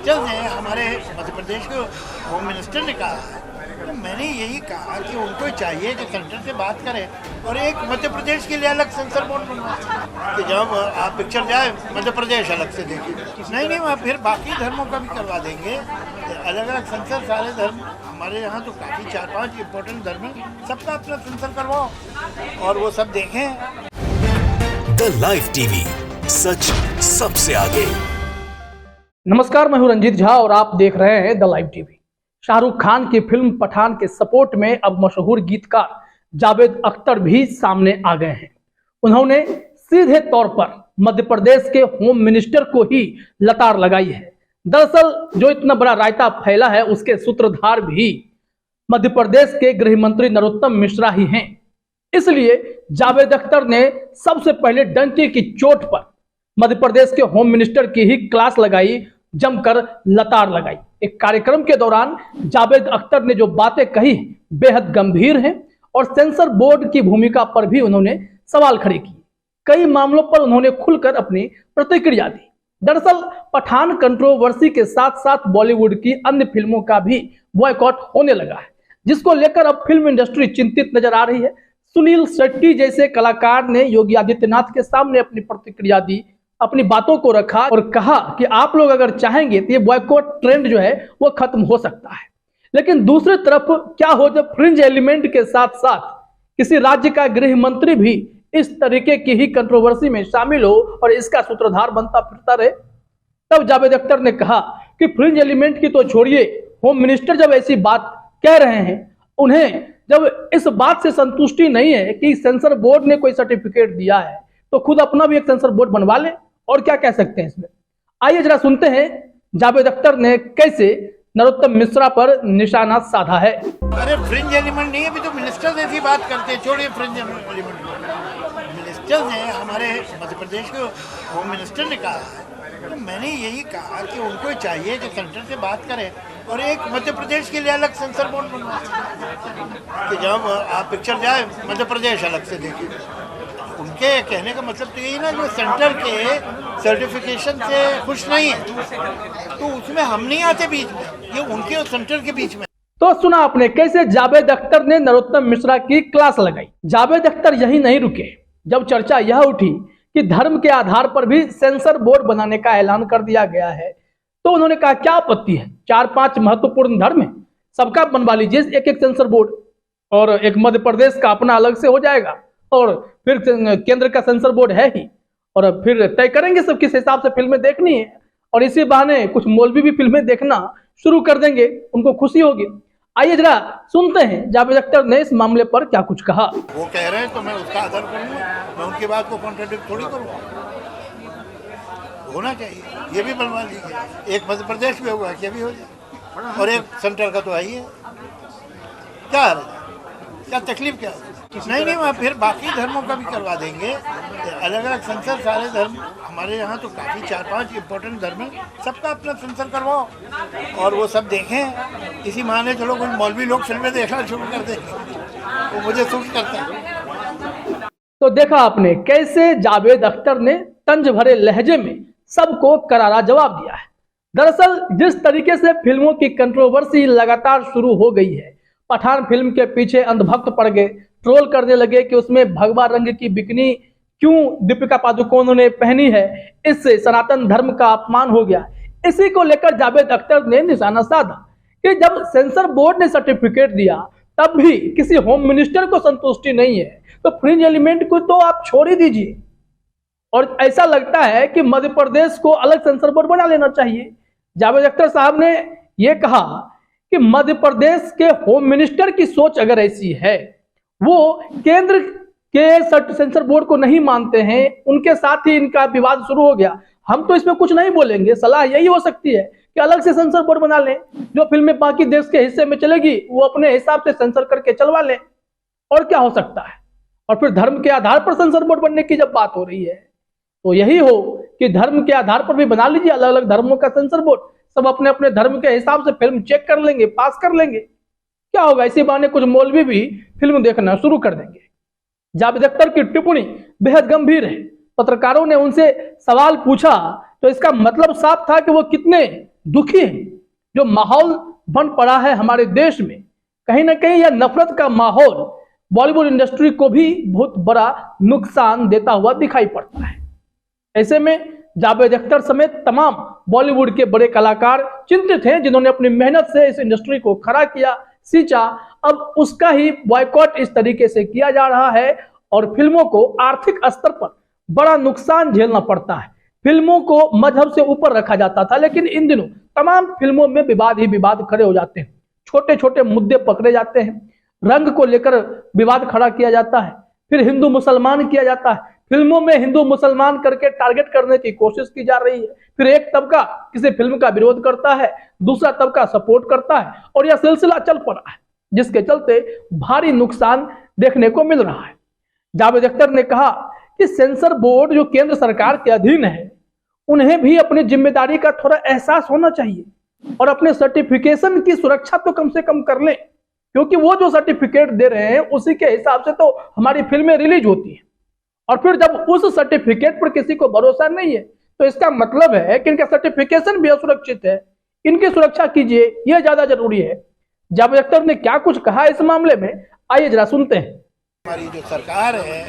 Ministers हैं हमारे मध्य प्रदेश के होम मिनिस्टर ने कहा है, तो मैंने यही कहा कि उनको चाहिए कि सेंटर से बात करें और एक मध्य प्रदेश के लिए अलग सेंसर बोर्ड बनवाएं कि जब आप पिक्चर जाए मध्य प्रदेश अलग से देखिए। नहीं वहाँ फिर बाकी धर्मों का भी करवा देंगे, अलग अलग सेंसर सारे धर्म हमारे यहाँ तो काफ़ी 4-5 इम्पोर्टेंट धर्म है, सबका अपना सेंसर करवाओ और वो सब देखें। द लाइव टीवी, सच सबसे आगे। नमस्कार, मैं हूं रंजीत झा और आप देख रहे हैं the live TV. Shahrukh Khan की फिल्म पठान के सपोर्ट में अब मशहूर गीतकार जावेद अख्तर भी सामने आ गए हैं। उन्होंने सीधे तौर पर मध्य प्रदेश के होम मिनिस्टर को ही लताड़ लगाई है। दरअसल जो इतना बड़ा रायता फैला है उसके सूत्रधार भी मध्य प्रदेश के गृह मंत्री नरोत्तम मिश्रा ही हैं। इसलिए जावेद अख्तर ने सबसे पहले डंके की चोट पर मध्य प्रदेश के होम मिनिस्टर की ही क्लास लगाई, जमकर लताड़ लगाई। एक कार्यक्रम के दौरान जावेद अख्तर ने जो बातें कही बेहद गंभीर हैं और सेंसर बोर्ड की भूमिका पर भी उन्होंने सवाल खड़े किए। कई मामलों पर उन्होंने खुलकर अपनी प्रतिक्रिया दी। दरअसल पठान कंट्रोवर्सी के साथ साथ बॉलीवुड की अन्य फिल्मों का भी बॉयकॉट होने लगा है, जिसको लेकर अब फिल्म इंडस्ट्री चिंतित नजर आ रही है। सुनील शेट्टी जैसे कलाकार ने योगी आदित्यनाथ के सामने अपनी प्रतिक्रिया दी, अपनी बातों को रखा और कहा कि आप लोग अगर चाहेंगे तो ये बॉयकॉट ट्रेंड जो है वो खत्म हो सकता है। लेकिन दूसरी तरफ क्या हो जब फ्रिंज एलिमेंट के साथ साथ किसी राज्य का गृह मंत्री भी इस तरीके की ही कंट्रोवर्सी में शामिल हो और इसका सूत्रधार बनता फिरता रहे। तब जावेद अख्तर ने कहा कि फ्रिंज एलिमेंट की तो छोड़िए, होम मिनिस्टर जब ऐसी बात कह रहे हैं, उन्हें जब इस बात से संतुष्टि नहीं है कि सेंसर बोर्ड ने कोई सर्टिफिकेट दिया है तो खुद अपना भी एक सेंसर बोर्ड बनवा ले। और क्या कह सकते हैं इसमें, आइए जरा सुनते हैं जावेद अख्तर ने कैसे नरोत्तम मिश्रा पर निशाना साधा है। अरे फ्रिंज एलिमेंट नहीं है, अभी तो मिनिस्टर्स ऐसी बात करते हैं, छोड़िए फ्रिंज एलिमेंट। मिनिस्टर्स हैं हमारे मध्य प्रदेश के होम मिनिस्टर ने कहा है, तो मैंने यही कहा कि उनको चाहिए कि सेंटर से बात करें और एक मध्य प्रदेश के लिए अलग सेंसर बोर्ड बनवाएं कि जब आप पिक्चर जाए मध्य प्रदेश अलग से देखिए। उनके कहने का मतलब तो यही ना, जो सेंटर के सर्टिफिकेशन से खुश नहीं है तो उसमें हम नहीं आते बीच में, ये उनके और सेंटर के बीच में। तो सुना आपने कैसे जावेद अख्तर ने नरोत्तम मिश्रा की क्लास लगाई। जावेद अख्तर यही नहीं रुके, जब चर्चा यह उठी कि धर्म के आधार पर भी सेंसर बोर्ड बनाने का ऐलान कर दिया गया है तो उन्होंने कहा क्या आपत्ति है, 4-5 महत्वपूर्ण धर्म है, सबका बनवा लीजिए एक एक सेंसर बोर्ड और एक मध्य प्रदेश का अपना अलग से हो जाएगा और फिर केंद्र का सेंसर बोर्ड है ही, और फिर तय करेंगे सब किस हिसाब से फिल्में देखनी है और इसी बहाने कुछ मौलवी भी फिल्में देखना शुरू कर देंगे, उनको खुशी होगी। आइए जरा सुनते हैं जावेद अख्तर ने इस मामले पर क्या कुछ कहा। वो कह रहे हैं तो मैं उसका आदर करूंगा, मैं उनकी बात को कॉन्ट्रडिक्ट थोड़ी करूंगा। होना चाहिए, ये भी बनवा लीजिए, एक मध्य प्रदेश में होगा ये भी हो जाए और एक सेंटर का तो है ही है, क्या है, क्या तकलीफ क्या है? नहीं वहाँ फिर बाकी धर्मों का भी करवा देंगे, अलग अलग सेंसर सारे धर्म हमारे यहाँ तो काफ़ी 4-5 इम्पोर्टेंट धर्म है, सबका अपना सेंसर करवाओ और वो सब देखें। इसी माने चलो कुछ मौलवी लोग फिल्में देखना शुरू कर देंगे, वो मुझे सूट करता है। तो देखा आपने कैसे जावेद अख्तर ने तंज भरे लहजे में सबको करारा जवाब दिया है। दरअसल जिस तरीके से फिल्मों की कंट्रोवर्सी लगातार शुरू हो गई है, पठान फिल्म के पीछे अंधभक्त पड़ गए, ट्रोल करने लगे कि उसमें भगवा रंग की बिकनी क्यों दीपिका पादुकोण ने पहनी है, इससे सनातन धर्म का अपमान हो गया। इसी को लेकर जावेद अख्तर ने निशाना साधा कि जब सेंसर बोर्ड ने सर्टिफिकेट दिया तब भी किसी होम मिनिस्टर को संतुष्टि नहीं है तो फ्रिंज एलिमेंट को तो आप छोड़ ही दीजिए। और ऐसा लगता है कि मध्य प्रदेश को अलग सेंसर बोर्ड बना लेना चाहिए। जावेद अख्तर साहब ने यह कहा कि मध्य प्रदेश के होम मिनिस्टर की सोच अगर ऐसी है, वो केंद्र के सेंसर बोर्ड को नहीं मानते हैं, उनके साथ ही इनका विवाद शुरू हो गया। हम तो इसमें कुछ नहीं बोलेंगे, सलाह यही हो सकती है कि अलग से सेंसर बोर्ड बना लें, जो फिल्में बाकी देश के हिस्से में चलेगी वो अपने हिसाब से सेंसर करके चलवा लें, और क्या हो सकता है। और फिर धर्म के आधार पर सेंसर बोर्ड बनने की जब बात हो रही है तो यही हो कि धर्म के आधार पर भी बना लीजिए अलग अलग धर्मों का सेंसर बोर्ड, सब अपने अपने धर्म के हिसाब से फिल्म चेक कर लेंगे, पास कर लेंगे, क्या होगा, इसी बहाने कुछ मौलवी भी फिल्म देखना शुरू कर देंगे। जावेद अख्तर की टिप्पणी बेहद गंभीर है। पत्रकारों ने उनसे सवाल पूछा तो इसका मतलब साफ था कि वो कितने दुखी हैं। जो माहौल बन पड़ा है हमारे देश में, कहीं ना कहीं यह नफरत का माहौल बॉलीवुड इंडस्ट्री को भी बहुत बड़ा नुकसान देता हुआ दिखाई पड़ता है। ऐसे में जावेद अख्तर समेत तमाम बॉलीवुड के बड़े कलाकार चिंतित हैं, जिन्होंने अपनी मेहनत से इस इंडस्ट्री को खड़ा किया, सींचा। अब उसका ही बॉयकॉट इस तरीके से किया जा रहा है और फिल्मों को आर्थिक स्तर पर बड़ा नुकसान झेलना पड़ता है। फिल्मों को मजहब से ऊपर रखा जाता था, लेकिन इन दिनों तमाम फिल्मों में विवाद ही विवाद खड़े हो जाते हैं। छोटे छोटे मुद्दे पकड़े जाते हैं, रंग को लेकर विवाद खड़ा किया जाता है, फिर हिंदू मुसलमान किया जाता है। फिल्मों में हिंदू मुसलमान करके टारगेट करने की कोशिश की जा रही है। फिर एक तबका किसी फिल्म का विरोध करता है, दूसरा तबका सपोर्ट करता है और यह सिलसिला चल पड़ा है, जिसके चलते भारी नुकसान देखने को मिल रहा है। जावेद अख्तर ने कहा कि सेंसर बोर्ड जो केंद्र सरकार के अधीन है, उन्हें भी अपनी जिम्मेदारी का थोड़ा एहसास होना चाहिए और अपने सर्टिफिकेशन की सुरक्षा तो कम से कम कर लें, क्योंकि वो जो सर्टिफिकेट दे रहे हैं उसी के हिसाब से तो हमारी फिल्में रिलीज होती हैं। और फिर जब उस सर्टिफिकेट पर किसी को भरोसा नहीं है, तो इसका मतलब है कि इनका सर्टिफिकेशन भी असुरक्षित है। इनकी सुरक्षा कीजिए, यह ज्यादा जरूरी है। जावेद अख्तर ने क्या कुछ कहा इस मामले में, आइए जरा सुनते हैं। हमारी जो सरकार है,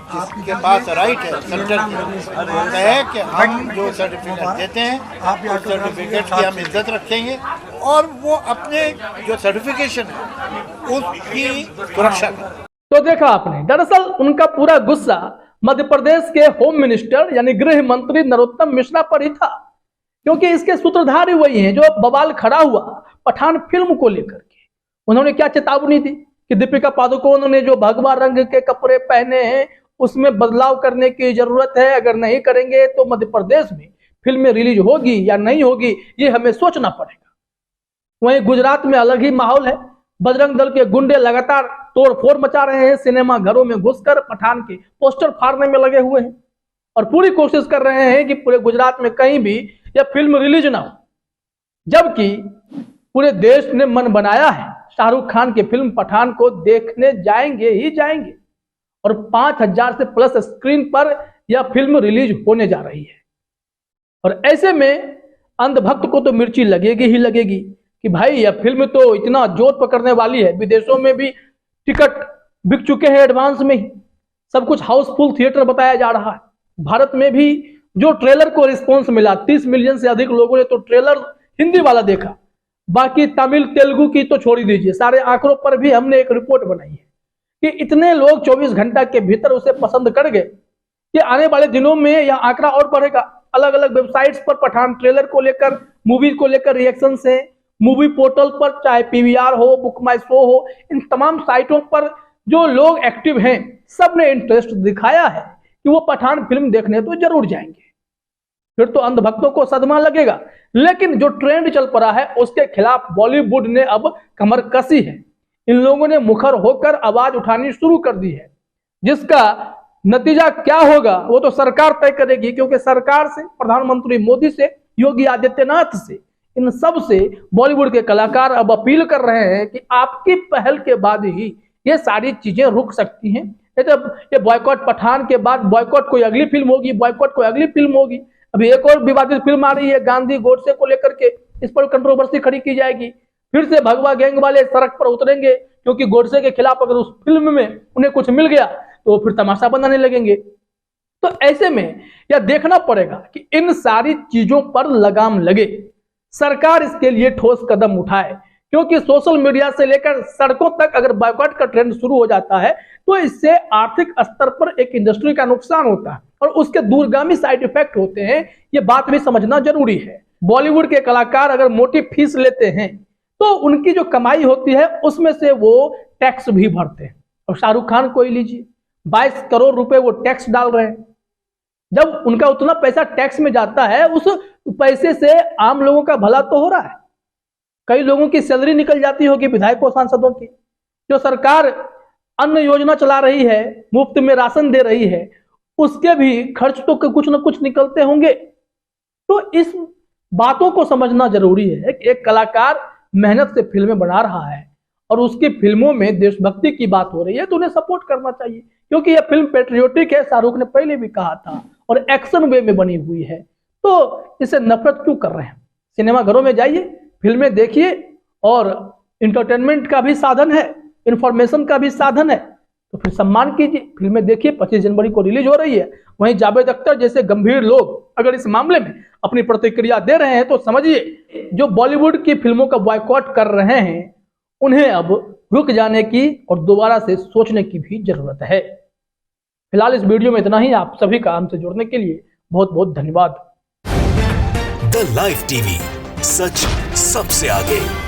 जिसके पास राइट है सेंटर होता है कि हम जो सर्टिफिकेट देते हैं उस सर्टिफिकेट की हम इज्जत रखेंगे और वो अपने जो सर्टिफिकेशन है उसकी सुरक्षा करें। तो देखा आपने, दरअसल उनका पूरा गुस्सा मध्य प्रदेश के होम मिनिस्टर यानी गृह मंत्री नरोत्तम मिश्रा पर ही था, क्योंकि इसके सूत्रधार ही वही हैं जो बवाल खड़ा हुआ पठान फिल्म को लेकर के। उन्होंने क्या चेतावनी दी कि दीपिका पादुकोण ने जो भगवा रंग के कपड़े पहने हैं उसमें बदलाव करने की जरूरत है, अगर नहीं करेंगे तो मध्य प्रदेश में फिल्में रिलीज होगी या नहीं होगी ये हमें सोचना पड़ेगा। वहीं गुजरात में अलग ही माहौल है। बजरंग दल के गुंडे लगातार तोड़फोड़ मचा रहे हैं, सिनेमा घरों में घुसकर पठान के पोस्टर फाड़ने में लगे हुए हैं और पूरी कोशिश कर रहे हैं कि पूरे गुजरात में कहीं भी यह फिल्म रिलीज ना हो। जबकि पूरे देश ने मन बनाया है शाहरुख खान की फिल्म पठान को देखने जाएंगे ही जाएंगे और 5000 से प्लस स्क्रीन पर यह फिल्म रिलीज होने जा रही है। और ऐसे में अंधभक्त को तो मिर्ची लगेगी ही लगेगी कि भाई यह फिल्म तो इतना जोर पकड़ने वाली है, विदेशों में भी टिकट बिक चुके हैं एडवांस में ही, सब कुछ हाउसफुल थिएटर बताया जा रहा है। भारत में भी जो ट्रेलर को रिस्पॉन्स मिला, 30 मिलियन से अधिक लोगों ने तो ट्रेलर हिंदी वाला देखा, बाकी तमिल तेलुगु की तो छोड़ ही दीजिए। सारे आंकड़ों पर भी हमने एक रिपोर्ट बनाई है कि इतने लोग 24 घंटा के भीतर उसे पसंद कर गए कि आने वाले दिनों में यह आंकड़ा और बढ़ेगा। अलग अलग वेबसाइट्स पर पठान ट्रेलर को लेकर, मूवी को लेकर रिएक्शन से, मूवी पोर्टल पर चाहे पीवीआर हो, बुक माई शो हो, इन तमाम साइटों पर जो लोग एक्टिव हैं सब ने इंटरेस्ट दिखाया है कि वो पठान फिल्म देखने तो जरूर जाएंगे। फिर तो अंधभक्तों को सदमा लगेगा, लेकिन जो ट्रेंड चल पड़ा है उसके खिलाफ बॉलीवुड ने अब कमर कसी है। इन लोगों ने मुखर होकर आवाज उठानी शुरू कर दी है, जिसका नतीजा क्या होगा वो तो सरकार तय करेगी, क्योंकि सरकार से, प्रधानमंत्री मोदी से, योगी आदित्यनाथ से, इन सब से बॉलीवुड के कलाकार अब अपील कर रहे हैं कि आपकी पहल के बाद ही ये सारी चीजें रुक सकती हैं। ये बॉयकॉट पठान के बाद बॉयकॉट कोई अगली फिल्म होगी, बॉयकॉट कोई अगली फिल्म होगी। अभी एक और विवादित फिल्म आ रही है गांधी गोडसे को लेकर के, इस पर कंट्रोवर्सी खड़ी की जाएगी। फिर से भगवा गैंग वाले सड़क पर उतरेंगे, क्योंकि गोडसे के खिलाफ अगर उस फिल्म में उन्हें कुछ मिल गया तो फिर तमाशा बनाने लगेंगे। तो ऐसे में यह देखना पड़ेगा कि इन सारी चीजों पर लगाम लगे, सरकार इसके लिए ठोस कदम उठाए, क्योंकि सोशल मीडिया से लेकर सड़कों तक अगर बॉयकॉट का ट्रेंड शुरू हो जाता है तो इससे आर्थिक स्तर पर एक इंडस्ट्री का नुकसान होता है और उसके दूरगामी साइड इफेक्ट होते हैं। ये बात भी समझना जरूरी है। बॉलीवुड के कलाकार अगर मोटी फीस लेते हैं तो उनकी जो कमाई होती है उसमें से वो टैक्स भी भरते हैं। और शाहरुख खान को ही लीजिए, 22 करोड़ रुपए वो टैक्स डाल रहे हैं। जब उनका उतना पैसा टैक्स में जाता है, उस पैसे से आम लोगों का भला तो हो रहा है। कई लोगों की सैलरी निकल जाती होगी, विधायकों, सांसदों की। जो सरकार अन्न योजना चला रही है, मुफ्त में राशन दे रही है, उसके भी खर्च तो कुछ न कुछ निकलते होंगे। तो इस बातों को समझना जरूरी है कि एक कलाकार मेहनत से फिल्में बना रहा है और उसकी फिल्मों में देशभक्ति की बात हो रही है तो उन्हें सपोर्ट करना चाहिए, क्योंकि यह फिल्म पेट्रियोटिक है, शाहरुख ने पहले भी कहा था, और एक्शन वे में बनी हुई है। तो इसे नफरत क्यों कर रहे हैं? सिनेमाघरों में जाइए, फिल्में देखिए, और इंटरटेनमेंट का भी साधन है, इंफॉर्मेशन का भी साधन है, तो फिर सम्मान कीजिए, फिल्में देखिए। 25 जनवरी को रिलीज हो रही है। वहीं जावेद अख्तर जैसे गंभीर लोग अगर इस मामले में अपनी प्रतिक्रिया दे रहे हैं तो समझिए जो बॉलीवुड की फिल्मों का बॉयकॉट कर रहे हैं उन्हें अब रुक जाने की और दोबारा से सोचने की भी जरूरत है। फिलहाल इस वीडियो में इतना ही। आप सभी का हमसे जुड़ने के लिए बहुत बहुत धन्यवाद। द लाइव टीवी, सच सबसे आगे।